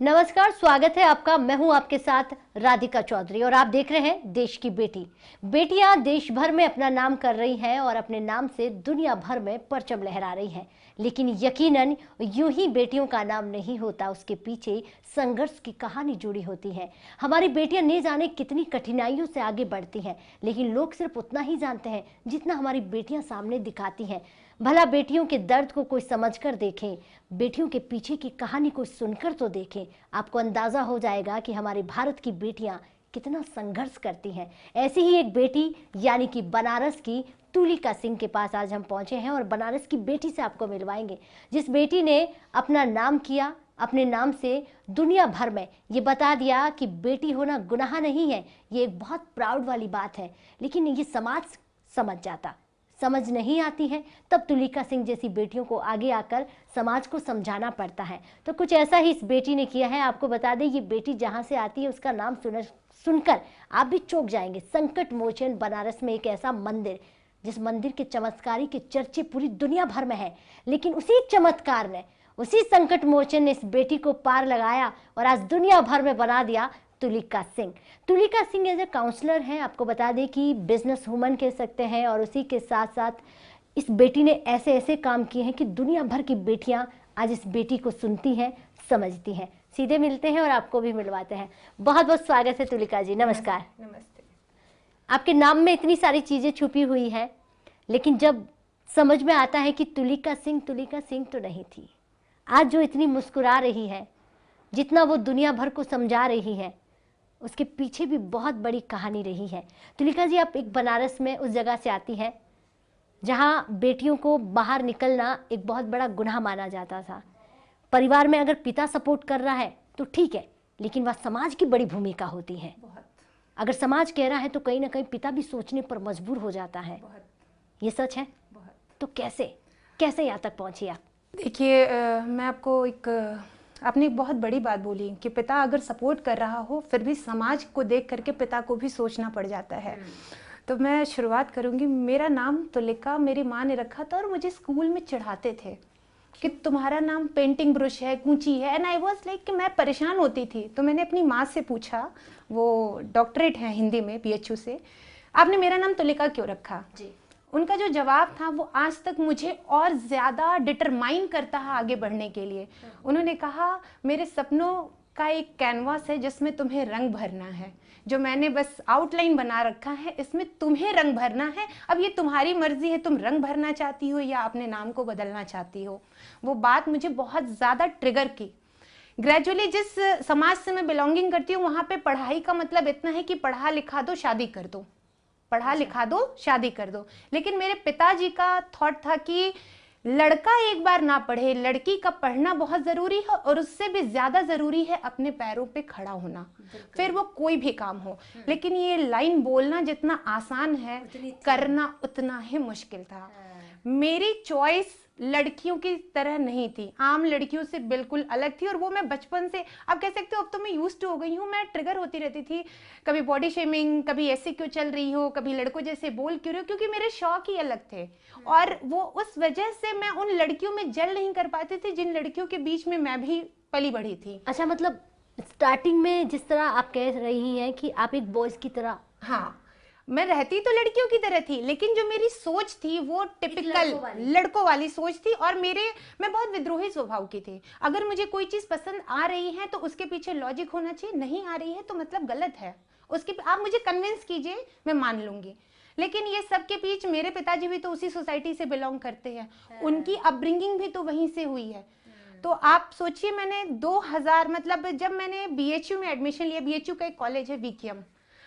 नमस्कार, स्वागत है आपका। मैं हूं आपके साथ राधिका चौधरी और आप देख रहे हैं देश की बेटी। बेटियां देश भर में अपना नाम कर रही हैं और अपने नाम से दुनिया भर में परचम लहरा रही हैं। लेकिन यकीनन यूं ही बेटियों का नाम नहीं होता, उसके पीछे संघर्ष की कहानी जुड़ी होती है। हमारी बेटियां नहीं जाने कितनी कठिनाइयों से आगे बढ़ती हैं, लेकिन लोग सिर्फ उतना ही जानते हैं जितना हमारी बेटियां सामने दिखाती हैं। भला बेटियों के दर्द को कोई समझकर देखें, बेटियों के पीछे की कहानी को सुनकर तो देखें, आपको अंदाजा हो जाएगा कि हमारे भारत की बेटियां कितना संघर्ष करती हैं। ऐसी ही एक बेटी यानी कि बनारस की तुलिका सिंह के पास आज हम पहुंचे हैं और बनारस की बेटी से आपको मिलवाएंगे, जिस बेटी ने अपना नाम किया, अपने नाम से दुनिया भर में ये बता दिया कि बेटी होना गुनाह नहीं है। ये एक बहुत प्राउड वाली बात है, लेकिन ये समाज समझ नहीं आती है। तब तुलिका सिंह जैसी बेटियों को आगे आकर समाज को समझाना पड़ता है। तो कुछ ऐसा ही इस बेटी ने किया है। आपको बता दें, ये बेटी जहां से आती है उसका नाम सुनकर आप भी चौंक जाएंगे। संकट मोचन बनारस में एक ऐसा मंदिर, जिस मंदिर के चमत्कारी के चर्चे पूरी दुनिया भर में है, लेकिन उसी चमत्कार ने, उसी संकट मोचन ने इस बेटी को पार लगाया और आज दुनिया भर में बना दिया Tulika Singh. Tulika Singh as a counsellor हैं। आपको बता दें कि बिजनेस वुमन कह सकते हैं, और उसी के साथ साथ इस बेटी ने ऐसे ऐसे काम किए हैं कि दुनिया भर की बेटियां आज इस बेटी को सुनती हैं, समझती हैं। सीधे मिलते हैं और आपको भी मिलवाते हैं। बहुत बहुत स्वागत है तुलिका जी, नमस्कार। नमस्ते। आपके नाम में इतनी सारी चीजें छुपी हुई हैं, लेकिन जब समझ में आता है कि तुलिका सिंह तो नहीं थी। आज जो इतनी मुस्कुरा रही है, जितना वो दुनिया भर को समझा रही है, उसके पीछे भी बहुत बड़ी कहानी रही है। तुलिका जी, आप एक बनारस में उस जगह से आती हैं जहां बेटियों को बाहर निकलना एक बहुत बड़ा गुनाह माना जाता था। परिवार में अगर पिता सपोर्ट कर रहा है तो ठीक है, लेकिन वह समाज की बड़ी भूमिका होती है। अगर समाज कह रहा है तो कहीं ना कहीं पिता भी सोचने पर मजबूर हो जाता है। ये सच है? तो कैसे यहाँ तक पहुंची आप? देखिए, मैं आपको आपने एक बहुत बड़ी बात बोली कि पिता अगर सपोर्ट कर रहा हो, फिर भी समाज को देख करके पिता को भी सोचना पड़ जाता है। तो मैं शुरुआत करूंगी। मेरा नाम तुलिका मेरी माँ ने रखा था, और मुझे स्कूल में चिढ़ाते थे कि तुम्हारा नाम पेंटिंग ब्रश है, कूंची है। एंड आई वाज लाइक कि मैं परेशान होती थी। तो मैंने अपनी माँ से पूछा, वो डॉक्टरेट है हिंदी में PHU से, आपने मेरा नाम तुलिका क्यों रखा जी? उनका जो जवाब था वो आज तक मुझे और ज़्यादा डिटरमाइन करता है आगे बढ़ने के लिए। उन्होंने कहा, मेरे सपनों का एक कैनवास है जिसमें तुम्हें रंग भरना है। जो मैंने बस आउटलाइन बना रखा है, इसमें तुम्हें रंग भरना है। अब ये तुम्हारी मर्जी है, तुम रंग भरना चाहती हो या अपने नाम को बदलना चाहती हो। वो बात मुझे बहुत ज़्यादा ट्रिगर की। ग्रेजुअली जिस समाज से मैं बिलोंगिंग करती हूँ, वहाँ पे पढ़ाई का मतलब इतना है कि पढ़ा लिखा दो, शादी कर दो, पढ़ा लिखा दो, शादी कर दो। लेकिन मेरे पिताजी का थॉट था कि लड़का एक बार ना पढ़े, लड़की का पढ़ना बहुत जरूरी है, और उससे भी ज्यादा जरूरी है अपने पैरों पे खड़ा होना, फिर वो कोई भी काम हो। लेकिन ये लाइन बोलना जितना आसान है, करना उतना ही मुश्किल था। मेरी चॉइस लड़कियों की तरह नहीं थी, आम लड़कियों से बिल्कुल अलग थी। और वो मैं बचपन से, आप कह सकते हो अब तो मैं यूज्ड हो गई हूँ, मैं ट्रिगर होती रहती थी। कभी बॉडी शेमिंग, कभी ऐसे क्यों चल रही हो, कभी लड़कों जैसे बोल क्यों रहे हो, क्योंकि मेरे शौक ही अलग थे। और वो उस वजह से मैं उन लड़कियों में जल नहीं कर पाती थी जिन लड़कियों के बीच में मैं भी पली बढ़ी थी। अच्छा, मतलब स्टार्टिंग में जिस तरह आप कह रही हैं कि आप एक बॉयज की तरह, हाँ, मैं रहती तो लड़कियों की तरह थी, लेकिन जो मेरी सोच थी वो टिपिकल लड़कों वाली सोच थी। और मैं बहुत विद्रोही स्वभाव की थी। अगर मुझे कोई चीज पसंद आ रही है तो उसके पीछे लॉजिक होना चाहिए, नहीं आ रही है तो मतलब गलत है, उसके आप मुझे कन्विंस कीजिए, मैं मान लूंगी। लेकिन ये सब के बीच मेरे पिताजी भी तो उसी सोसाइटी से बिलोंग करते हैं, उनकी अपब्रिंगिंग भी तो वहीं से हुई है। तो आप सोचिए, मैंने 2000 मतलब जब मैंने BHU में एडमिशन लिया, BHU का एक कॉलेज है वीकेएम,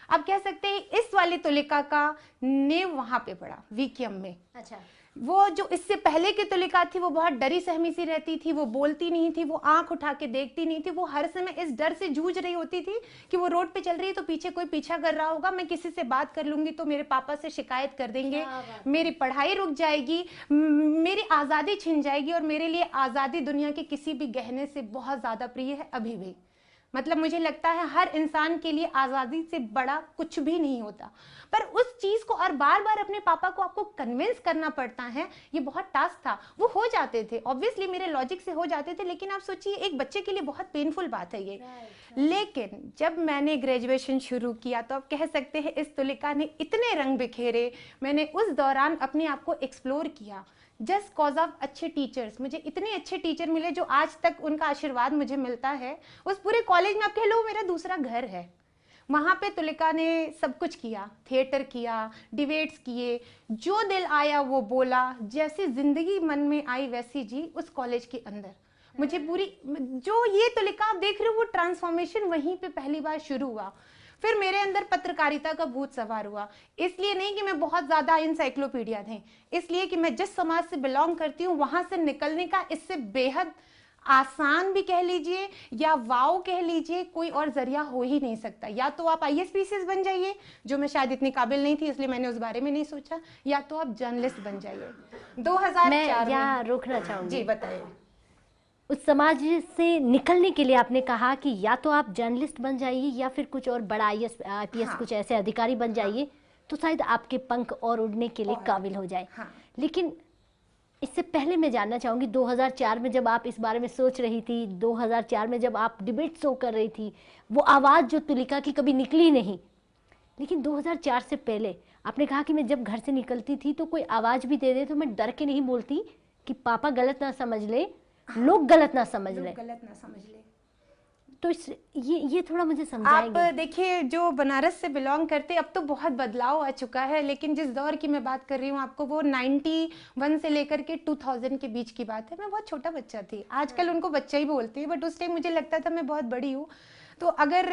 आप कह सकते हैं इस वाली तुलिका का नींव वहां पे पड़ा वीकेएम में। अच्छा, वो जो इससे पहले की तुलिका थी वो बहुत डरी सहमी सी रहती थी, वो बोलती नहीं थी, वो आंख उठा के देखती नहीं थी, वो हर समय इस डर से जूझ रही होती थी कि वो रोड पे चल रही है तो पीछे कोई पीछा कर रहा होगा, मैं किसी से बात कर लूंगी तो मेरे पापा से शिकायत कर देंगे, मेरी पढ़ाई रुक जाएगी, मेरी आज़ादी छिन जाएगी। और मेरे लिए आज़ादी दुनिया के किसी भी गहने से बहुत ज़्यादा प्रिय है अभी भी। मतलब मुझे लगता है हर इंसान के लिए आज़ादी से बड़ा कुछ भी नहीं होता, पर उस चीज़ को और बार बार अपने पापा को आपको कन्विंस करना पड़ता है, ये बहुत टास्क था। वो हो जाते थे, ऑब्वियसली मेरे लॉजिक से हो जाते थे, लेकिन आप सोचिए एक बच्चे के लिए बहुत पेनफुल बात है ये। लेकिन जब मैंने ग्रेजुएशन शुरू किया तो आप कह सकते हैं इस तुलिका ने इतने रंग बिखेरे, मैंने उस दौरान अपने आप को एक्सप्लोर किया जस्ट कॉज ऑफ अच्छे टीचर्स। मुझे इतने अच्छे टीचर मिले जो आज तक उनका आशीर्वाद मुझे मिलता है। उस पूरे कॉलेज में आप कह लो मेरा दूसरा घर है। वहाँ पे तुलिका ने सब कुछ किया, थिएटर किया, डिबेट्स किए, जो दिल आया वो बोला, जैसी जिंदगी मन में आई वैसी जी उस कॉलेज के अंदर। मुझे पूरी जो ये तुलिका आप देख रहे हो वो ट्रांसफॉर्मेशन वहीं पे पहली बार शुरू हुआ। फिर मेरे अंदर पत्रकारिता का भूत सवार हुआ, इसलिए नहीं कि मैं बहुत ज्यादा इंसाइक्लोपीडिया थी, इसलिए कि मैं जिस समाज से बिलोंग करती हूँ वहां से निकलने का इससे बेहद आसान भी कह लीजिए या वाव कह लीजिए, कोई और जरिया हो ही नहीं सकता। या तो आप IAS बन जाइए, जो मैं शायद इतनी काबिल नहीं थी इसलिए मैंने उस बारे में नहीं सोचा, या तो आप जर्नलिस्ट बन जाइए। 2004 मैं यहाँ रोकना चाहूंगी। जी बताइए। उस समाज से निकलने के लिए आपने कहा कि या तो आप जर्नलिस्ट बन जाइए या फिर कुछ और बड़ा IAS हाँ। कुछ ऐसे अधिकारी बन जाइए, तो शायद आपके पंख और उड़ने के लिए काबिल हो जाए। हाँ। लेकिन इससे पहले मैं जानना चाहूँगी 2004 में जब आप इस बारे में सोच रही थी, 2004 में जब आप डिबेट शो कर रही थी, वो आवाज़ जो तुलिका की कभी निकली नहीं, लेकिन 2004 से पहले आपने कहा कि मैं जब घर से निकलती थी तो कोई आवाज़ भी दे दे तो मैं डर के नहीं बोलती कि पापा गलत ना समझ ले, लोग गलत ना समझ ले। तो ये थोड़ा मुझे समझाएंगे? आप देखिए जो बनारस से बिलोंग करते, अब तो बहुत बदलाव आ चुका है, लेकिन जिस दौर की मैं बात कर रही हूँ आपको, वो 91 से लेकर के 2000 के बीच की बात है। मैं बहुत छोटा बच्चा थी, आजकल उनको बच्चा ही बोलते हैं, बट उस टाइम मुझे लगता था मैं बहुत बड़ी हूँ। तो अगर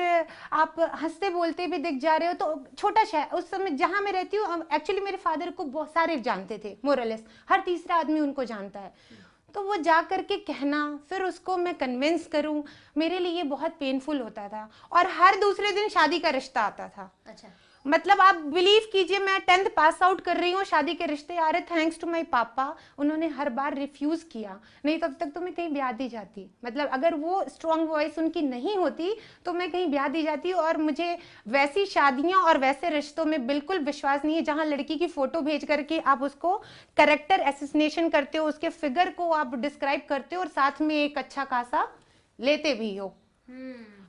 आप हंसते बोलते भी दिख जा रहे हो तो छोटा शहर उस समय जहाँ मैं रहती हूँ, एक्चुअली मेरे फादर को बहुत सारे जानते थे, मोरलेस हर तीसरा आदमी उनको जानता है। तो वो जा करके कहना, फिर उसको मैं कन्विंस करूं, मेरे लिए बहुत पेनफुल होता था। और हर दूसरे दिन शादी का रिश्ता आता था। अच्छा। मतलब आप बिलीव कीजिए, मैं 10th पास आउट कर रही हूँ, शादी के रिश्ते आ रहे, थैंक्स टू माय पापा, उन्होंने हर बार रिफ्यूज किया, नहीं तब तक तो मैं कहीं ब्याह दी जाती। मतलब अगर वो स्ट्रॉन्ग वॉइस उनकी नहीं होती तो मैं कहीं ब्याह दी जाती। और मुझे वैसी शादियां और वैसे रिश्तों में बिल्कुल विश्वास नहीं है जहां लड़की की फोटो भेज करके आप उसको कैरेक्टर एसेसिनेशन करते हो, उसके फिगर को आप डिस्क्राइब करते हो और साथ में एक अच्छा खासा लेते भी हो।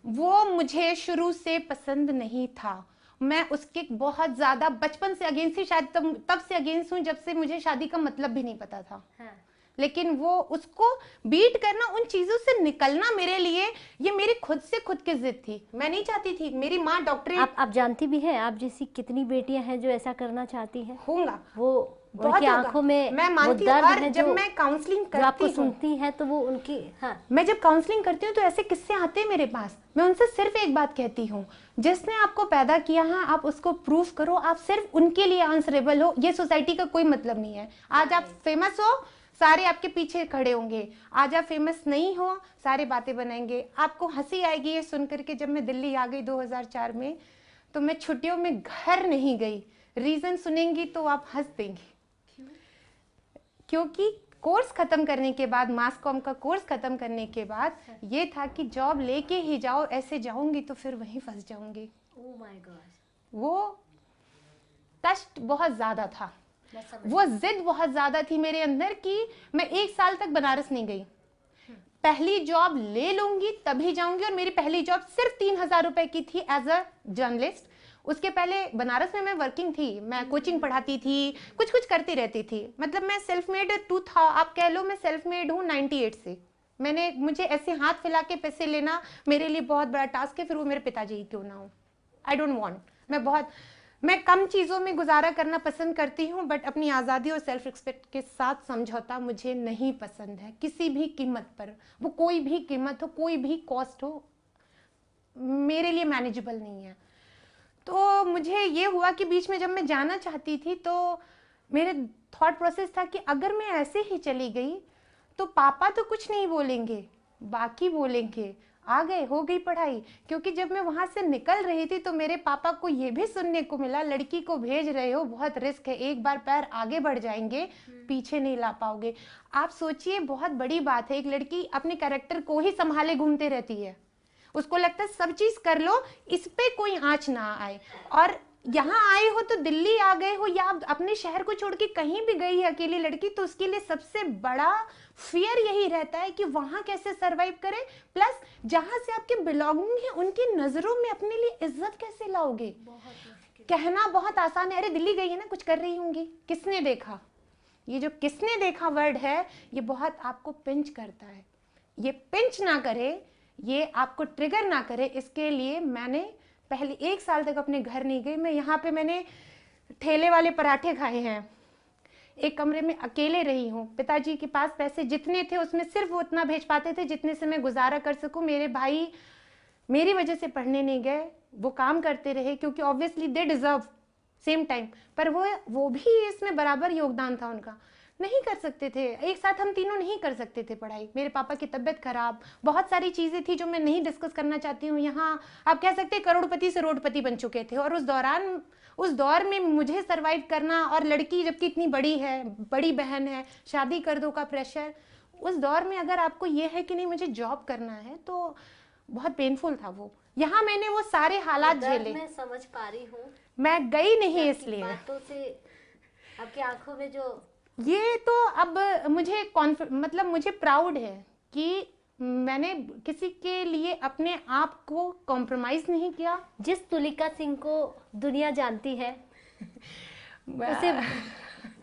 वो मुझे शुरू से पसंद नहीं था। मैं उसके बहुत ज्यादा बचपन से अगेंस्ट थी, शायद तब से अगेंस्ट हूँ जब से मुझे शादी का मतलब भी नहीं पता था। हाँ। लेकिन वो उसको बीट करना, उन चीजों से निकलना मेरे लिए, ये मेरी खुद से खुद की जिद थी। मैं नहीं चाहती थी, मेरी माँ डॉक्टरेट। आप जानती भी हैं आप जैसी कितनी बेटियां हैं जो ऐसा करना चाहती हैं? होगा वो उनकी आंखों में मैं मानती वो हूँ। दर्द और है जब जो मैं काउंसलिंग जो आपको करती हूँ, सुनती हैं तो वो उनकी, हाँ, मैं जब काउंसलिंग करती हूँ तो ऐसे किस्से आते हैं मेरे पास, मैं उनसे सिर्फ एक बात कहती हूँ, जिसने आपको पैदा किया है आप उसको प्रूफ करो, आप सिर्फ उनके लिए आंसरेबल हो। ये सोसाइटी का कोई मतलब नहीं है। आज आप फेमस हो, सारे आपके पीछे खड़े होंगे। आज आप फेमस नहीं हो, सारे बातें बनाएंगे। आपको हंसी आएगी ये सुनकर के, जब मैं दिल्ली आ गई 2004 में, तो मैं छुट्टियों में घर नहीं गई। रीजन सुनेंगी तो आप हंस देंगी। क्योंकि कोर्स खत्म करने के बाद, मास कॉम का कोर्स खत्म करने के बाद ये था कि जॉब लेके ही जाओ, ऐसे जाऊंगी तो फिर वहीं फंस जाऊंगी। ओह माय गॉड, वो कष्ट बहुत ज्यादा था, वो जिद बहुत ज्यादा थी मेरे अंदर कि मैं 1 साल तक बनारस नहीं गई। पहली जॉब ले लूंगी तभी जाऊंगी। और मेरी पहली जॉब सिर्फ 3000 रुपए की थी एज अ जर्नलिस्ट। उसके पहले बनारस में मैं वर्किंग थी, मैं कोचिंग पढ़ाती थी, कुछ कुछ करती रहती थी। मतलब मैं सेल्फ मेड आप कह लो, मैं सेल्फ मेड हूँ 98 से। मुझे ऐसे हाथ फैला के पैसे लेना मेरे लिए बहुत बड़ा टास्क है, फिर वो मेरे पिताजी ही क्यों ना हो। I don't want. मैं कम चीज़ों में गुजारा करना पसंद करती हूँ, बट अपनी आज़ादी और सेल्फ रिस्पेक्ट के साथ समझौता मुझे नहीं पसंद है किसी भी कीमत पर। वो कोई भी कीमत हो, कोई भी कॉस्ट हो, मेरे लिए मैनेजेबल नहीं है। तो मुझे ये हुआ कि बीच में जब मैं जाना चाहती थी तो मेरे थॉट प्रोसेस था कि अगर मैं ऐसे ही चली गई तो पापा तो कुछ नहीं बोलेंगे, बाकी बोलेंगे। आ गए, हो गई पढ़ाई। क्योंकि जब मैं वहां से निकल रही थी तो मेरे पापा को ये भी सुनने को मिला, लड़की को भेज रहे हो, बहुत रिस्क है, एक बार पैर आगे बढ़ जाएंगे, पीछे नहीं ला पाओगे। आप सोचिए, बहुत बड़ी बात है, एक लड़की अपने कैरेक्टर को ही संभाले घूमते रहती है, उसको लगता है सब चीज कर लो, इस पे कोई आंच ना आए। और यहाँ आए हो तो दिल्ली आ गए हो या अपने शहर को छोड़ के कहीं भी गई है अकेली लड़की, तो उसके लिए सबसे बड़ा फियर यही रहता है कि वहां कैसे सरवाइव करें, प्लस जहां से आपके बिलोंगिंग है उनकी नजरों में अपने लिए इज्जत कैसे लाओगे। कहना बहुत आसान है, अरे दिल्ली गई है ना, कुछ कर रही होंगी, किसने देखा। ये जो किसने देखा वर्ड है, ये बहुत आपको पिंच करता है। ये पिंच ना करे, ये आपको ट्रिगर ना करे, इसके लिए मैंने पहले 1 साल तक अपने घर नहीं गई। मैं यहाँ पे मैंने ठेले वाले पराठे खाए हैं, एक कमरे में अकेले रही हूँ। पिताजी के पास पैसे जितने थे उसमें सिर्फ वो उतना भेज पाते थे जितने से मैं गुजारा कर सकूँ। मेरे भाई मेरी वजह से पढ़ने नहीं गए, वो काम करते रहे क्योंकि obviously they deserve same time, पर वो भी इसमें बराबर योगदान था उनका। नहीं कर सकते थे, एक साथ हम तीनों नहीं कर सकते थे पढ़ाई। मेरे पापा की तबीयत खराब, बहुत सारी चीज़ें थी जो मैं नहीं डिस्कस करना चाहती हूँ। यहाँ आप कह सकते हैं करोड़पति से रोडपति बन चुके थे, और उस दौर में मुझे सरवाइव करना, और लड़की जबकि इतनी बड़ी है, बड़ी बहन है, शादी कर दो का प्रेशर, उस दौर में अगर आपको ये है कि नहीं मुझे जॉब करना है, तो बहुत पेनफुल था वो। यहाँ मैंने वो सारे हालात झेले। मैं समझ पा रही हूँ, मैं गई नहीं इसलिए। बातों से आपकी आंखों में जो ये तो अब मुझे मतलब मुझे प्राउड है कि मैंने किसी के लिए अपने आप को कॉम्प्रोमाइज नहीं किया। जिस तुलिका सिंह को दुनिया जानती है उसे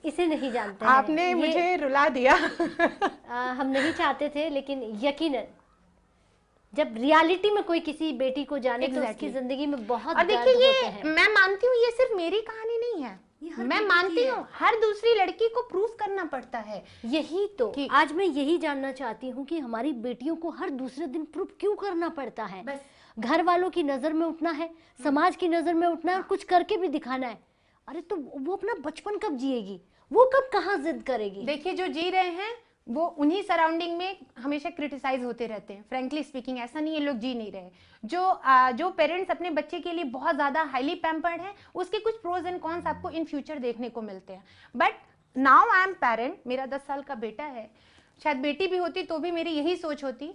इसे नहीं जानते आपने मुझे रुला दिया। हम नहीं चाहते थे, लेकिन यकीनन जब रियलिटी में कोई किसी बेटी को जाने तो उसकी जिंदगी में बहुत दर्द होते हैं। मैं मानती हूँ ये सिर्फ मेरी कहानी नहीं है, मैं मानती हूँ हर दूसरी लड़की को प्रूफ करना पड़ता है। यही तो आज मैं यही जानना चाहती हूँ कि हमारी बेटियों को हर दूसरे दिन प्रूफ क्यों करना पड़ता है। बस घर वालों की नजर में उठना है, समाज की नजर में उठना है, और कुछ करके भी दिखाना है। अरे तो वो अपना बचपन कब जिएगी, वो कब कहाँ जिद करेगी। देखिए जो जी रहे हैं वो उन्हीं सराउंडिंग में हमेशा क्रिटिसाइज होते रहते हैं। फ्रेंकली स्पीकिंग ऐसा नहीं है लोग जी नहीं रहे। जो पेरेंट्स अपने बच्चे के लिए बहुत ज़्यादा हाईली पैम्पर्ड हैं, उसके कुछ प्रोज एंड कॉन्स आपको इन फ्यूचर देखने को मिलते हैं। But now I am parent, मेरा 10 साल का बेटा है, शायद बेटी भी होती तो भी मेरी यही सोच होती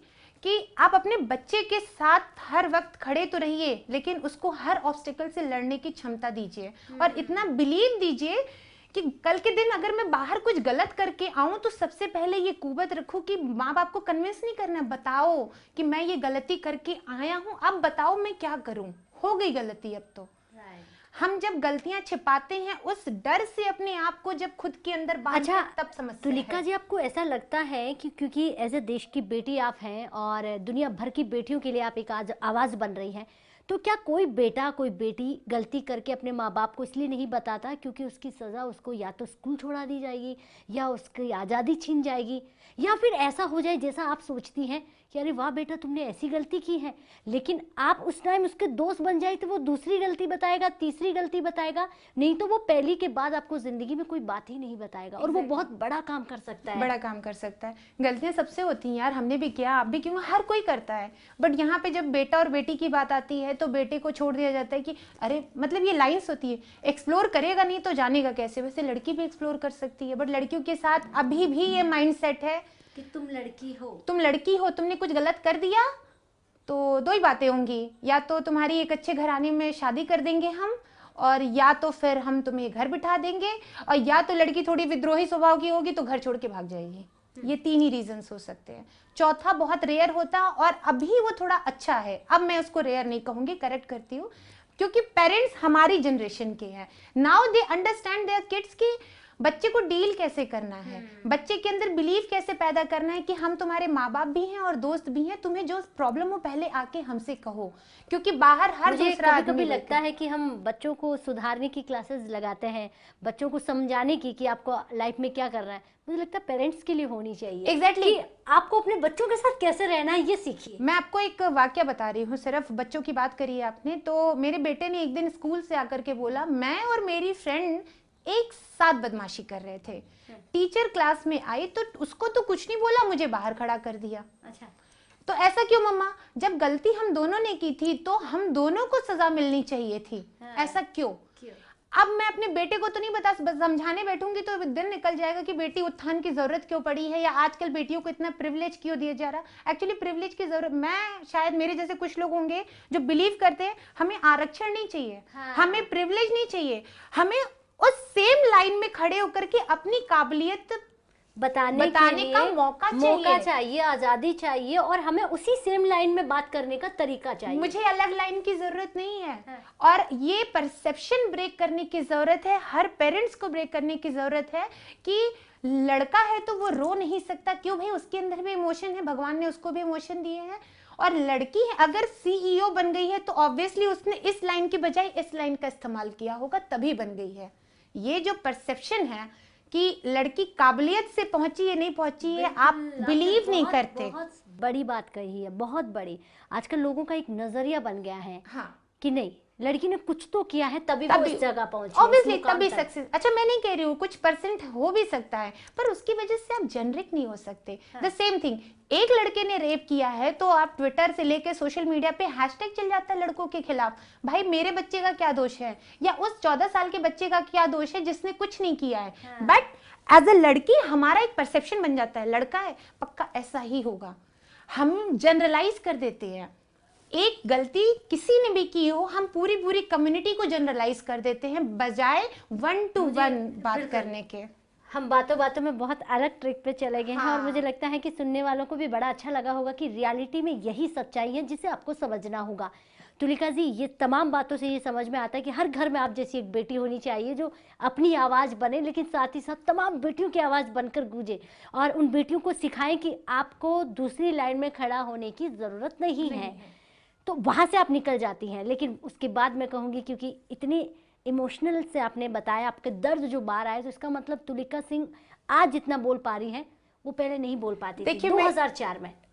कि आप अपने बच्चे के साथ हर वक्त खड़े तो रहिए, लेकिन उसको हर ऑब्स्टिकल से लड़ने की क्षमता दीजिए, और इतना बिलीव दीजिए कि कल के दिन अगर मैं बाहर कुछ गलत करके आऊं तो सबसे पहले ये कुवत रखूं कि माँ बाप को कन्विंस नहीं करना, बताओ कि मैं ये गलती करके आया हूं, अब बताओ मैं क्या करूं, हो गई गलती अब तो। हम जब गलतियां छिपाते हैं उस डर से अपने आप को, जब खुद के अंदर बांधते हैं, तब समझते हैं। तुलिका जी, आपको ऐसा लगता है कि क्योंकि एज ए देश की बेटी आप हैं और दुनिया भर की बेटियों के लिए आप एक आवाज बन रही हैं, तो क्या कोई बेटा कोई बेटी गलती करके अपने माँ बाप को इसलिए नहीं बताता क्योंकि उसकी सज़ा उसको या तो स्कूल छोड़ा दी जाएगी, या उसकी आज़ादी छीन जाएगी, या फिर ऐसा हो जाए जैसा आप सोचती हैं कि अरे वाह बेटा तुमने ऐसी गलती की है, लेकिन आप उस टाइम उसके दोस्त बन जाए तो वो दूसरी गलती बताएगा, तीसरी गलती बताएगा, नहीं तो वो पहली के बाद आपको ज़िंदगी में कोई बात ही नहीं बताएगा, और वो बहुत बड़ा काम कर सकता है। बड़ा काम कर सकता है। गलतियां सबसे होती हैं यार, हमने भी किया, आप भी क्यों, हर कोई करता है। बट यहाँ पे जब बेटा और बेटी की बात आती है तो बेटे को छोड़ दिया जाता है कि अरे, मतलब ये लाइन्स होती है, एक्सप्लोर करेगा नहीं तो जानेगा कैसे। वैसे लड़की भी एक्सप्लोर कर सकती है, बट लड़कियों के साथ अभी भी ये माइंडसेट है कि तुम लड़की हो, तुमने कुछ गलत कर दिया तो दो ही बातें होंगी, या तो तुम्हारी एक अच्छे घराने में शादी कर देंगे हम, और या तो फिर हम तुम्हें घर बिठा देंगे, और या तो लड़की थोड़ी विद्रोही स्वभाव की होगी तो घर छोड़ के भाग जाएगी। ये 3 ही रीजंस हो सकते हैं। चौथा बहुत रेयर होता, और अभी वो थोड़ा अच्छा है, अब मैं उसको रेयर नहीं कहूंगी, करेक्ट करती हूँ, क्योंकि पेरेंट्स हमारी जनरेशन के हैं। Now they understand their kids की बच्चे को डील कैसे करना है, बच्चे के अंदर बिलीव कैसे पैदा करना है कि हम तुम्हारे माँ बाप भी हैं और दोस्त भी हैं, तुम्हें जो प्रॉब्लम हो पहले आके हमसे कहो, क्योंकि बाहर हर दूसरा आदमी। कभी लगता है कि हम बच्चों को सुधारने की क्लासेस लगाते हैं, बच्चों को समझाने की कि आपको लाइफ में क्या करना है, मुझे लगता है पेरेंट्स के लिए होनी चाहिए। एग्जैक्टली आपको अपने बच्चों के साथ कैसे रहना है ये सीखिए। मैं आपको एक वाक्य बता रही हूँ, सिर्फ बच्चों की बात करी है आपने, तो मेरे बेटे ने एक दिन स्कूल से आकर के बोला, मैं और मेरी फ्रेंड एक साथ बदमाशी कर रहे थे, टीचर क्लास में आई तो उसको तो कुछ नहीं बोला, मुझे बाहर खड़ा कर दिया। अच्छा, तो ऐसा क्यों मम्मा, जब गलती हम दोनों ने की थी तो हम दोनों को सजा मिलनी चाहिए थी, ऐसा क्यों? अब मैं अपने बेटे को तो नहीं बता, बस समझाने बैठूंगी तो दिन निकल जाएगा कि बेटी उत्थान की जरूरत क्यों पड़ी है, या आजकल बेटियों को इतना प्रिविलेज क्यों दिया जा रहा। एक्चुअली प्रिविलेज की जरूरत, मैं शायद मेरे जैसे कुछ लोग होंगे जो बिलीव करते हैं हमें आरक्षण नहीं चाहिए, हाँ। हमें प्रिविलेज नहीं चाहिए, हमें उस सेम लाइन में खड़े होकर के अपनी काबिलियत बताने के लिए का मौका चाहिए, आजादी चाहिए, और हमें उसी सेम लाइन में बात करने का तरीका चाहिए। मुझे अलग लाइन की जरूरत नहीं है। हाँ। और ये परसेप्शन ब्रेक करने की जरूरत है, हर पेरेंट्स को ब्रेक करने की जरूरत है कि लड़का है तो वो रो नहीं सकता, क्यों भाई, उसके अंदर भी इमोशन है, भगवान ने उसको भी इमोशन दिए हैं। और लड़की अगर सीईओ बन गई है तो ऑब्वियसली उसने इस लाइन की बजाय इस लाइन का इस्तेमाल किया होगा, तभी बन गई है। ये जो परसेप्शन है कि लड़की काबिलियत से पहुंची है नहीं पहुंची है, आप बिलीव नहीं करते। बहुत बड़ी बात कही है, बहुत बड़ी। आजकल लोगों का एक नजरिया बन गया है कि नहीं, लड़की ने कुछ तो किया है तभी वो इस जगह पहुंची, ऑब्वियसली तभी सक्सेस। अच्छा, मैं नहीं कह रही हूँ, कुछ परसेंट हो भी सकता है, पर उसकी वजह से आप जेनरिक नहीं हो सकते। द सेम थिंग, एक लड़के ने रेप किया है तो आप ट्विटर से लेके सोशल मीडिया पे हैशटैग चल जाता है लड़कों के खिलाफ। भाई मेरे बच्चे का क्या दोष है, या उस 14 साल के बच्चे का क्या दोष है जिसने कुछ नहीं किया है। बट एज अ लड़की हमारा एक परसेप्शन बन जाता है, लड़का है पक्का ऐसा ही होगा, हम जनरलाइज कर देते हैं। एक गलती किसी ने भी की हो, हम पूरी कम्युनिटी को जनरलाइज कर देते हैं बजाय 1 to 1 बात करने के। हम बातों बातों में बहुत अलग ट्रिक पे चले गए हैं। हाँ। और मुझे लगता है कि सुनने वालों को भी बड़ा अच्छा लगा होगा कि रियलिटी में यही सच्चाई है जिसे आपको समझना होगा। तुलिका जी, ये तमाम बातों से ये समझ में आता है कि हर घर में आप जैसी एक बेटी होनी चाहिए जो अपनी आवाज़ बने, लेकिन साथ ही साथ तमाम बेटियों की आवाज़ बनकर गूंजे, और उन बेटियों को सिखाएं कि आपको दूसरी लाइन में खड़ा होने की ज़रूरत नहीं है। तो वहाँ से आप निकल जाती हैं। लेकिन उसके बाद मैं कहूँगी, क्योंकि इतनी इमोशनल से आपने बताया, आपके दर्द जो बाहर आए, तो इसका मतलब तुलिका सिंह आज जितना बोल पा रही हैं वो पहले नहीं बोल पाती थी।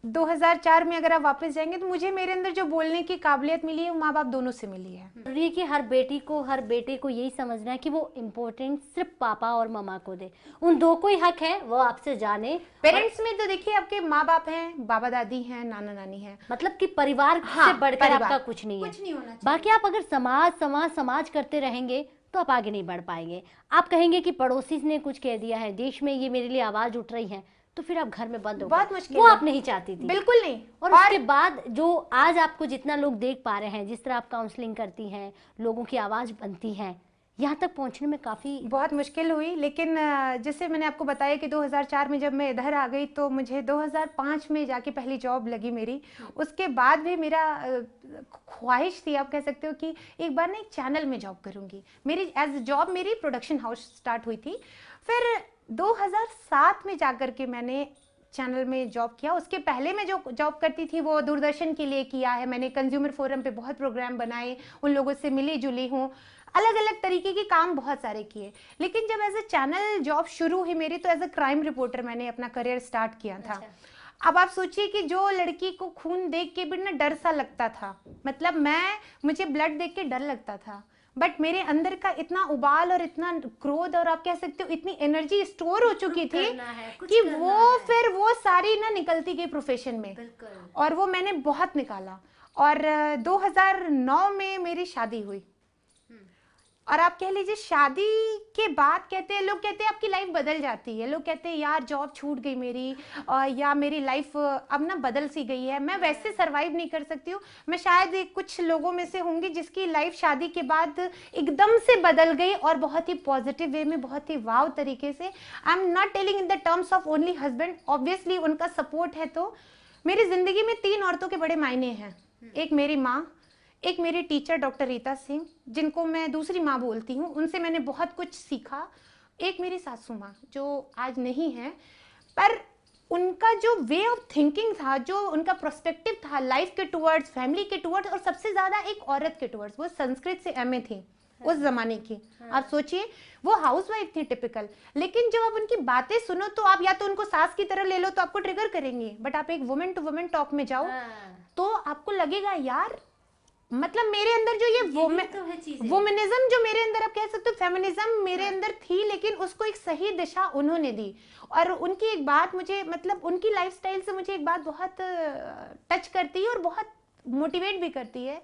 2004 में अगर आप वापस जाएंगे तो मुझे मेरे अंदर जो बोलने की काबिलियत मिली है वो माँ बाप दोनों से मिली है। जरूरी है कि हर बेटी को, हर बेटे को यही समझना है कि वो इम्पोर्टेंस सिर्फ पापा और मम्मा को दे, उन दो को ही हक है, वो आपसे जाने। पेरेंट्स में तो देखिए आपके माँ बाप हैं, बाबा दादी हैं, नाना नानी हैं, मतलब कि परिवार से बढ़कर आपका कुछ नहीं है। नहीं होना चाहिए। बाकी आप अगर समाज करते रहेंगे तो आप आगे नहीं बढ़ पाएंगे। आप कहेंगे कि पड़ोसी ने कुछ कह दिया है, देश में ये मेरे लिए आवाज उठ रही है, तो फिर आप घर में बंद हो, बहुत मुश्किल वो है। आप नहीं चाहती थी, बिल्कुल नहीं। और उसके बाद जो आज आपको जितना लोग देख पा रहे हैं, जिस तरह आप काउंसलिंग करती हैं, लोगों की आवाज बनती है, यहाँ तक पहुँचने में काफ़ी बहुत मुश्किल हुई। लेकिन जैसे मैंने आपको बताया कि 2004 में जब मैं इधर आ गई तो मुझे 2005 में जाके पहली जॉब लगी मेरी। उसके बाद भी मेरा ख्वाहिश थी, आप कह सकते हो कि एक बार ना एक चैनल में जॉब करूँगी। मेरी एज जॉब मेरी प्रोडक्शन हाउस स्टार्ट हुई थी। फिर 2007 में जाकर के मैंने चैनल में जॉब किया। उसके पहले मैं जो जॉब करती थी वो दूरदर्शन के लिए किया है मैंने। कंज्यूमर फोरम पे बहुत प्रोग्राम बनाए, उन लोगों से मिली जुली हूँ, अलग अलग तरीके के काम बहुत सारे किए। लेकिन जब एज ए चैनल जॉब शुरू हुई मेरी, तो एज ए क्राइम रिपोर्टर मैंने अपना करियर स्टार्ट किया था। अब आप सोचिए कि जो लड़की को खून देख के भी ना डर सा लगता था, मतलब मुझे ब्लड देख के डर लगता था, बट मेरे अंदर का इतना उबाल और इतना क्रोध और आप कह सकते हो इतनी एनर्जी स्टोर हो चुकी थी कि फिर वो सारी ना निकलती गई प्रोफेशन में, और वो मैंने बहुत निकाला। और 2009 में मेरी शादी हुई। और आप कह लीजिए शादी के बाद कहते हैं, लोग कहते हैं आपकी लाइफ बदल जाती है, लोग कहते हैं यार जॉब छूट गई मेरी, या मेरी लाइफ अब ना बदल सी गई है, मैं वैसे सरवाइव नहीं कर सकती हूँ। मैं शायद कुछ लोगों में से होंगी जिसकी लाइफ शादी के बाद एकदम से बदल गई, और बहुत ही पॉजिटिव वे में, बहुत ही वाव तरीके से। I am not telling in the terms of only husband, obviously उनका सपोर्ट है। तो मेरी जिंदगी में 3 औरतों के बड़े मायने हैं। एक मेरी माँ, एक मेरी टीचर डॉक्टर रीता सिंह, जिनको मैं दूसरी माँ बोलती हूँ, उनसे मैंने बहुत कुछ सीखा। एक मेरी सासू माँ जो आज नहीं है, पर उनका जो वे ऑफ थिंकिंग था, जो उनका प्रोस्पेक्टिव था लाइफ के टुवर्ड्स, फैमिली के टुवर्ड्स, और सबसे ज्यादा एक औरत के टुवर्ड्स। वो संस्कृत से एमए थी उस जमाने की। आप सोचिए, वो हाउसवाइफ थी टिपिकल, लेकिन जब आप उनकी बातें सुनो तो आप या तो उनको सास की तरह ले लो तो आपको ट्रिगर करेंगे, बट आप एक वुमेन टू वुमेन टॉक में जाओ तो आपको लगेगा यार, मतलब मेरे अंदर जो ये वुमेनिज्म जो मेरे अंदर, आप कह सकते हो फेमिनिज्म मेरे अंदर थी, लेकिन उसको एक सही दिशा उन्होंने दी। और उनकी एक बात मुझे, मतलब उनकी लाइफस्टाइल से मुझे एक बात बहुत टच करती है और बहुत मोटिवेट भी करती है।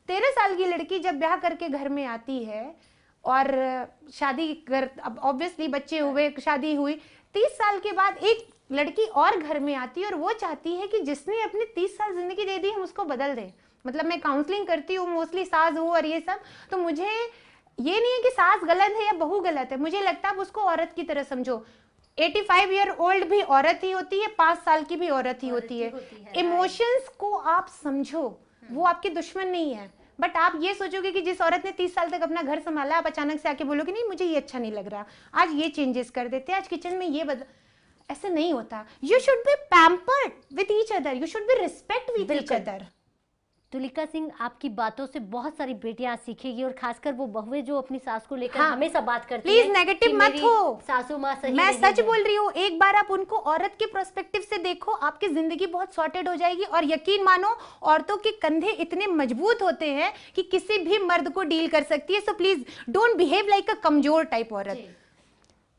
13 साल की लड़की जब ब्याह करके घर में आती है, और शादी कर, अब ऑब्वियसली बच्चे हुए, शादी हुई, 30 साल के बाद एक लड़की और घर में आती है और वो चाहती है कि जिसने अपने 30 साल जिंदगी दे दी हम उसको बदल दें। मतलब मैं काउंसलिंग करती हूँ मोस्टली सास बहू और ये सब, तो मुझे ये नहीं है कि सास गलत है या बहू गलत है, मुझे लगता है आप उसको औरत की तरह समझो। 85 ईयर ओल्ड भी औरत ही होती है, 5 साल की भी औरत ही होती है। इमोशंस को आप समझो, वो आपके दुश्मन नहीं है। बट आप ये सोचोगे कि जिस औरत ने 30 साल तक अपना घर संभाला, आप अचानक से आके बोलोगे नहीं मुझे ये अच्छा नहीं लग रहा, आज ये चेंजेस कर देते, आज किचन में ये बदल, ऐसे नहीं होता। You should be pampered with each other, you should be respect with each other. Tulika Singh, आपकी बातों से बहुत सारी बेटियां सीखेगी और खासकर वो बहुएं जो अपनी सास को लेकर हमेशा बात करती हैं। प्लीज नेगेटिव मत हो, सासू माँ सही मैं नहीं सच है। बोल रही हूँ। एक बार आप उनको औरत के पर्सपेक्टिव से देखो, आपकी जिंदगी बहुत सॉर्टेड हो जाएगी। और यकीन मानो, औरतों के कंधे इतने मजबूत होते हैं कि किसी भी मर्द को डील कर सकती है। So please don't behave like अ कमजोर टाइप औरत।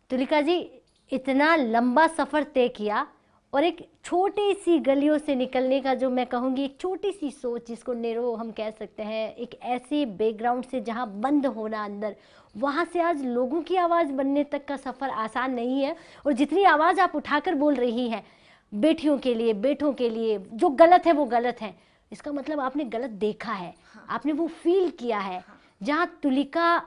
तुलिका जी, इतना लंबा सफर तय किया और एक छोटी सी गलियों से निकलने का, जो मैं कहूँगी एक छोटी सी सोच जिसको नेरो हम कह सकते हैं, एक ऐसे बैकग्राउंड से जहाँ बंद होना अंदर, वहाँ से आज लोगों की आवाज़ बनने तक का सफ़र आसान नहीं है। और जितनी आवाज़ आप उठाकर बोल रही हैं बेटियों के लिए, बेटों के लिए, जो गलत है वो गलत है, इसका मतलब आपने गलत देखा है। आपने वो फील किया है। जहाँ तुलिका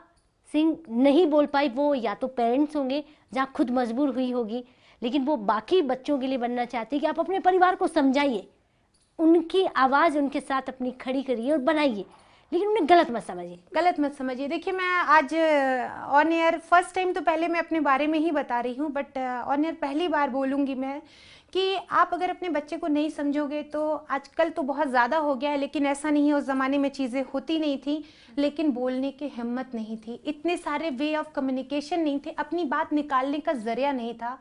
सिंह नहीं बोल पाई वो या तो पेरेंट्स होंगे, जहाँ खुद मजबूर हुई होगी, लेकिन वो बाकी बच्चों के लिए बनना चाहती है कि आप अपने परिवार को समझाइए, उनकी आवाज़ उनके साथ अपनी खड़ी करिए और बनाइए, लेकिन उन्हें गलत मत समझिए। गलत मत समझिए। देखिए, मैं आज ऑन एयर फर्स्ट टाइम, तो पहले मैं अपने बारे में ही बता रही हूँ, बट ऑन एयर पहली बार बोलूँगी मैं कि आप अगर अपने बच्चे को नहीं समझोगे, तो आजकल तो बहुत ज़्यादा हो गया है, लेकिन ऐसा नहीं है, उस ज़माने में चीज़ें होती नहीं थी, लेकिन बोलने की हिम्मत नहीं थी, इतने सारे वे ऑफ कम्युनिकेशन नहीं थे, अपनी बात निकालने का जरिया नहीं था।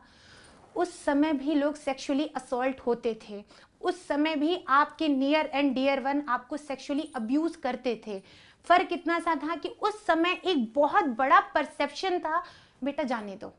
उस समय भी लोग सेक्सुअली असॉल्ट होते थे, उस समय भी आपके नियर एंड डियर वन आपको सेक्सुअली अब्यूज करते थे। फर्क इतना सा था कि उस समय एक बहुत बड़ा परसेप्शन था, बेटा जाने दो,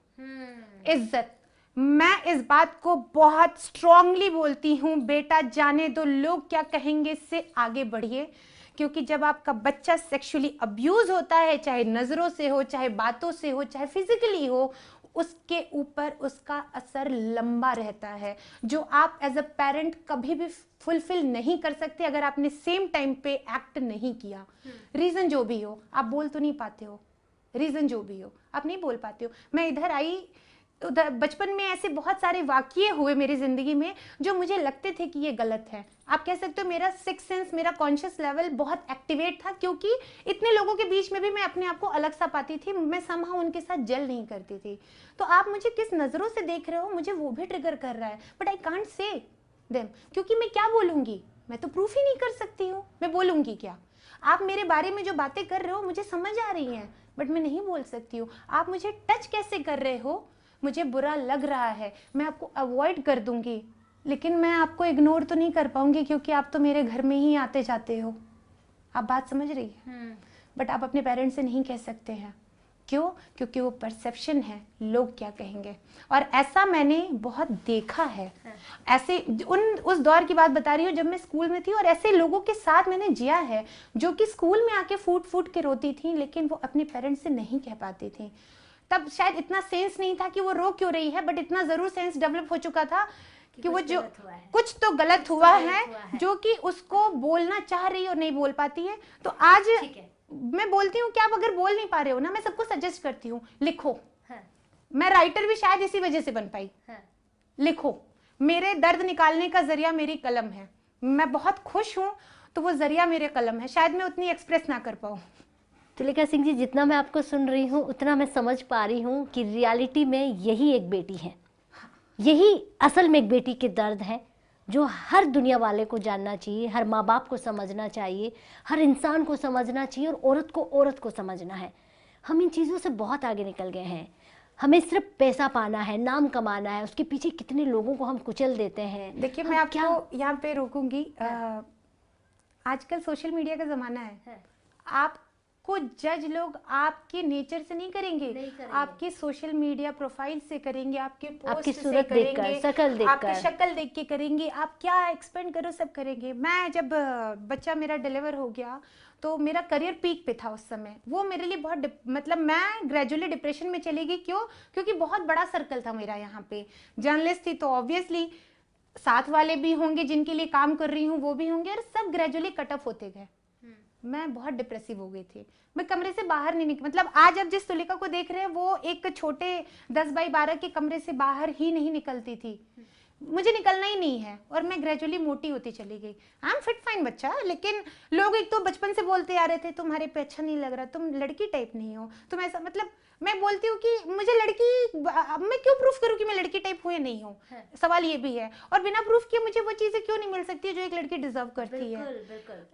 इज्जत। मैं इस बात को बहुत स्ट्रांगली बोलती हूँ, बेटा जाने दो, लोग क्या कहेंगे से आगे बढ़िए। क्योंकि जब आपका बच्चा सेक्सुअली अब्यूज होता है, चाहे नजरों से हो, चाहे बातों से हो, चाहे फिजिकली हो, उसके ऊपर उसका असर लंबा रहता है, जो आप एज अ पेरेंट कभी भी फुलफिल नहीं कर सकते अगर आपने सेम टाइम पे एक्ट नहीं किया। रीजन जो भी हो, आप बोल तो नहीं पाते हो, रीजन जो भी हो आप नहीं बोल पाते हो। मैं इधर आई, उधर बचपन में ऐसे बहुत सारे वाकये हुए मेरी जिंदगी में जो मुझे लगते थे कि ये गलत है। आप कह सकते हो मेरा सिक्स सेंस, मेरा कॉन्शियस लेवल बहुत एक्टिवेट था, क्योंकि इतने लोगों के बीच में भी मैं अपने आप को अलग सा पाती थी, मैं समहाउ उनके साथ जेल नहीं करती थी। तो आप मुझे किस नजरों से देख रहे हो, मुझे वो भी ट्रिगर कर रहा है, but I can't say them, क्योंकि मैं क्या बोलूंगी, मैं तो प्रूफ ही नहीं कर सकती हूँ, मैं बोलूंगी क्या। आप मेरे बारे में जो बातें कर रहे हो मुझे समझ आ रही हैं, बट मैं नहीं बोल सकती हूँ। आप मुझे टच कैसे कर रहे हो, मुझे बुरा लग रहा है, मैं आपको अवॉइड कर दूंगी, लेकिन मैं आपको इग्नोर तो नहीं कर पाऊंगी, क्योंकि आप तो मेरे घर में ही आते जाते हो। आप बात समझ रही है? बट आप अपने पेरेंट्स से नहीं कह सकते हैं। क्यों? क्योंकि वो परसेप्शन है, लोग क्या कहेंगे। और ऐसा मैंने बहुत देखा है। ऐसे उस दौर की बात बता रही हूँ जब मैं स्कूल में थी, और ऐसे लोगों के साथ मैंने जिया है जो कि स्कूल में आके फूट फूट के रोती थी, लेकिन वो अपने पेरेंट्स से नहीं कह पाती थी। तब शायद इतना सेंस नहीं था कि वो रो क्यों रही है, बट इतना जरूर सेंस डेवलप हो चुका था कि वो जो कुछ तो गलत हुआ है, जो कि उसको बोलना चाह रही और नहीं बोल पाती है। तो आज मैं बोलती हूँ कि आप अगर बोल नहीं पा रहे हो ना, मैं सबको सजेस्ट करती हूँ, लिखो। मैं राइटर भी शायद इसी वजह से बन पाई। लिखो, मेरे दर्द निकालने का जरिया मेरी कलम है, मैं बहुत खुश हूँ तो वो जरिया मेरे कलम है, शायद मैं उतनी एक्सप्रेस ना कर पाऊँ। तुलिका सिंह जी, जितना मैं आपको सुन रही हूँ उतना मैं समझ पा रही हूँ कि रियलिटी में यही एक बेटी है, यही असल में एक बेटी के दर्द है, जो हर दुनिया वाले को जानना चाहिए, हर माँ बाप को समझना चाहिए, हर इंसान को समझना चाहिए, और औरत को समझना है। हम इन चीज़ों से बहुत आगे निकल गए हैं। हमें सिर्फ पैसा पाना है, नाम कमाना है, उसके पीछे कितने लोगों को हम कुचल देते हैं। देखिए, मैं आपको यहाँ पे रोकूंगी। आजकल सोशल मीडिया का ज़माना है। आपको जज लोग आपके नेचर से नहीं करेंगे, आपके सोशल मीडिया प्रोफाइल से करेंगे, आपके पोस्ट से करेंगे, आपकी शक्ल देख के करेंगे, आप क्या एक्सपेंड करो सब करेंगे। मैं जब बच्चा मेरा डिलीवर हो गया तो मेरा करियर पीक पे था उस समय। वो मेरे लिए बहुत मतलब मैं ग्रेजुअली डिप्रेशन में चली गई। क्यों? क्योंकि बहुत बड़ा सर्कल था मेरा यहाँ पे। जर्नलिस्ट थी तो ऑब्वियसली साथ वाले भी होंगे जिनके लिए काम कर रही हूँ, वो भी होंगे, और सब ग्रेजुअली कट ऑफ होते गए। मैं बहुत डिप्रेसिव हो गई थी। मैं कमरे से बाहर नहीं निकल, मतलब आज आप जिस तुलिका को देख रहे हैं वो एक छोटे 10 बाई 12 के कमरे से बाहर ही नहीं निकलती थी। मुझे निकलना ही नहीं है, और मैं ग्रेजुअली मोटी होती चली गई। आई एम फिट फाइन बच्चा, लेकिन लोग एक तो बचपन से बोलते आ रहे थे तुम्हारे पे अच्छा नहीं लग रहा, तुम लड़की टाइप नहीं हो, तुम ऐसा, मतलब मैं बोलती हूँ कि मुझे लड़की, मैं क्यों प्रूफ करूँ कि मैं लड़की टाइप हूँ या नहीं हूँ? सवाल ये भी है। और बिना प्रूफ किए मुझे वो चीजें क्यों नहीं मिल सकती जो एक लड़की डिजर्व करती है?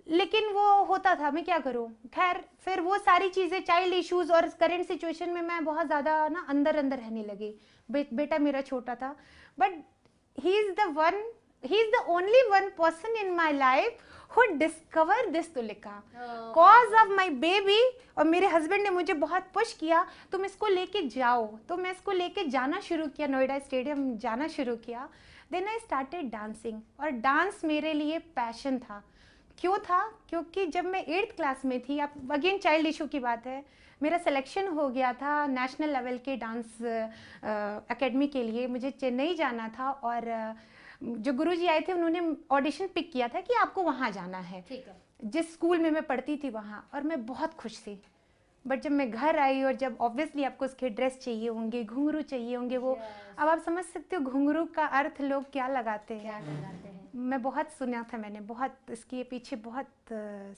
लेकिन वो होता था, मैं क्या करूँ। खैर, फिर वो सारी चीजें, चाइल्ड इश्यूज और करंट सिचुएशन में मैं बहुत ज्यादा ना अंदर अंदर रहने लगी। बेटा मेरा छोटा था, but he is the only one person in my life who discovered this Tulika cause of my baby। और मेरे हस्बैंड ने मुझे बहुत पुश किया, तुम इसको लेके जाओ। तो मैं इसको लेके जाना शुरू किया, नोएडा स्टेडियम जाना शुरू किया। देन आई स्टार्टेड डांसिंग, और डांस मेरे लिए पैशन था। क्यों था? क्योंकि जब मैं 8th क्लास में थी, आप अगेन चाइल्ड इशू की बात है, मेरा सिलेक्शन हो गया था नेशनल लेवल के डांस एकेडमी के लिए। मुझे चेन्नई जाना था, और जो गुरुजी आए थे उन्होंने ऑडिशन पिक किया था कि आपको वहाँ जाना है, जिस स्कूल में मैं पढ़ती थी वहाँ। और मैं बहुत खुश थी। बट जब मैं घर आई, और जब ऑब्वियसली आपको उसके ड्रेस चाहिए होंगे, घुंघरू चाहिए होंगे, वो अब आप समझ सकते हो घुंघरू का अर्थ लोग क्या लगाते हैं। मैं बहुत सुना था, मैंने बहुत इसके पीछे बहुत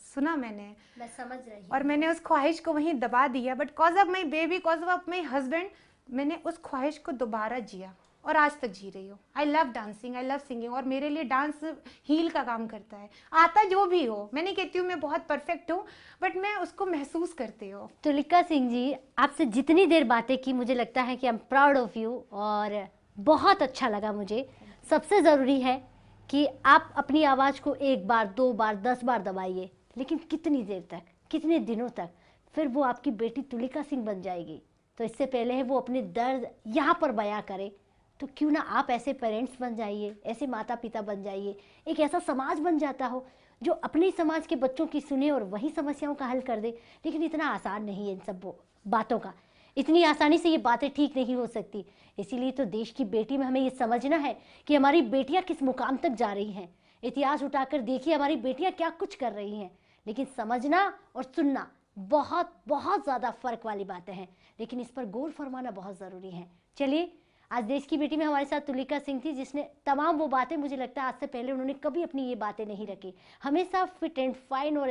सुना मैं समझ रही हूँ। और मैंने उस ख्वाहिश को वहीं दबा दिया। But cause of my baby, cause of my husband, मैंने उस ख्वाहिश को दोबारा जिया, और आज तक जी रही हूँ। I love dancing, I love singing, और मेरे लिए डांस हील का काम करता है। आता जो भी हो, मैं नहीं कहती हूँ मैं बहुत परफेक्ट हूँ, बट मैं उसको महसूस करती हूँ। तुलिका सिंह जी, आपसे जितनी देर बातें की मुझे लगता है कि I am proud of you, और बहुत अच्छा लगा मुझे। सबसे ज़रूरी है कि आप अपनी आवाज़ को 1 बार 2 बार 10 बार दबाइए, लेकिन कितनी देर तक, कितने दिनों तक, फिर वो आपकी बेटी तुलिका सिंह बन जाएगी। तो इससे पहले है वो अपने दर्द यहाँ पर बयां करे, तो क्यों ना आप ऐसे पेरेंट्स बन जाइए, ऐसे माता पिता बन जाइए, एक ऐसा समाज बन जाता हो जो अपने समाज के बच्चों की सुने और वही समस्याओं का हल कर दे। लेकिन इतना आसान नहीं है इन सब बातों का, इतनी आसानी से ये बातें ठीक नहीं हो सकती। इसीलिए तो देश की बेटी में हमें ये समझना है कि हमारी बेटियां किस मुकाम तक जा रही हैं। इतिहास उठाकर देखिए हमारी बेटियां क्या कुछ कर रही हैं। लेकिन समझना और सुनना बहुत बहुत ज़्यादा फ़र्क वाली बातें हैं, लेकिन इस पर गौर फरमाना बहुत ज़रूरी है। चलिए, आज देश की बेटी में हमारे साथ तुलिका सिंह थी, जिसने तमाम वो बातें, मुझे लगता है आज से पहले उन्होंने कभी अपनी ये बातें नहीं रखी। हमेशा फिट एंड फाइन और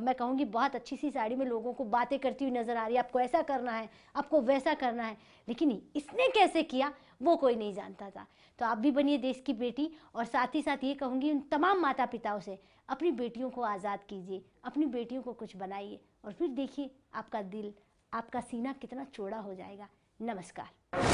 मैं कहूँगी बहुत अच्छी सी साड़ी में लोगों को बातें करती हुई नजर आ रही है, आपको ऐसा करना है, आपको वैसा करना है, लेकिन इसने कैसे किया वो कोई नहीं जानता था। तो आप भी बनिए देश की बेटी, और साथ ही साथ ये कहूँगी उन तमाम माता पिताओं से, अपनी बेटियों को आज़ाद कीजिए, अपनी बेटियों को कुछ बनाइए, और फिर देखिए आपका दिल, आपका सीना कितना चौड़ा हो जाएगा। नमस्कार।